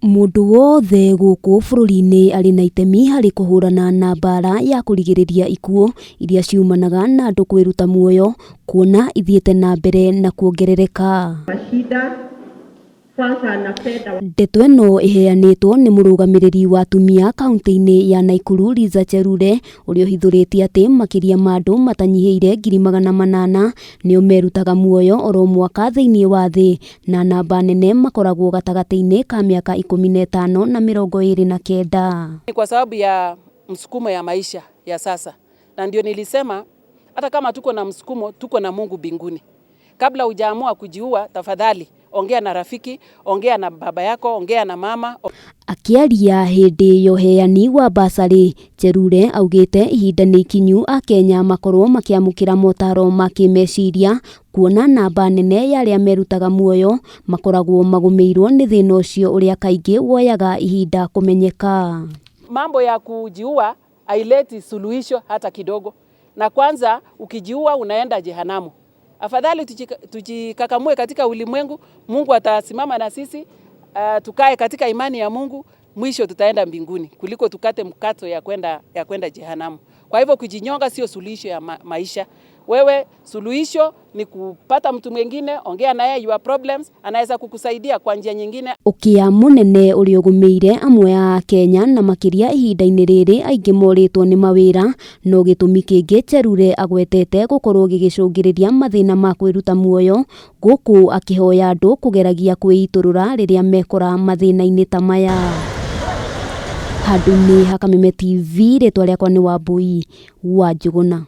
Mundu wothe guku bururi-ini ari na itemi hari kuhurana na mbara ya kurigiriria ikuo iria ciumanaga na andu kwiruta muoyo kuona ithiete na mbere na kuongerereka. Ndeto ĩno iheanĩtwo nĩ mũrũgamĩrĩri wa atumia kaunti-inĩ ya Nakuru Liza Cherure ũrĩa ũhithũrĩtie atĩ makĩria ma andũ matanyihĩire 800,000 nĩo merutaga muoyo oro mwaka thĩinĩ wa thĩ, na namba nene makoragwo gatagatĩ-inĩ ka mĩaka 15 na 29. Ni kwa sababu ya msukumo ya maisha ya sasa, na ndio nilisema hata kama tuko na msukumo, tuko na Mungu mbinguni. Kabla hujaamua kujiua, tafadhali ongea na rafiki, ongea na baba yako, ongea na mama. Akiaria hindi yo heani wa basari, Cherure augite ihinda ni ikinyu a Kenya makorwo makiamukira motaro makimeciria kuona namba nene ya aria merutaga muoyo makoragwo magumirwo ni thina ucio uria kaingi woyaga ihinda kumenyeka. Mambo ya kujiua haileti suluhisho hata kidogo, na kwanza ukijiua unaenda jehanamu. Afadhali tujikakamue katika ulimwengu, Mungu atasimama na sisi, tukae katika imani ya Mungu, mwisho tutaenda mbinguni, kuliko tukate mkato ya kwenda jehanamu. Kwa hivyo kujinyonga sio suluhisho ya maisha. Wewe suluhisho ni kupata mtu mwingine, ongea naye your problems, anaweza kukusaidia kwa njia nyingine. Ukia munene uri ugumeire amwe ya Kenya na makiria ihinda-ini riri aingi moritwo ni mawira, no gitumi kingi Cherure agwetete gukorwo gigicungiriria mathina ma kwiruta muoyo guku akihoya andu kugeragia kwiiturura riria mekora mathina-ini ta maya. Handũ-inĩ ha Kameme TV, rĩtwa rĩakwa nĩ Wambui wa Njũgũna.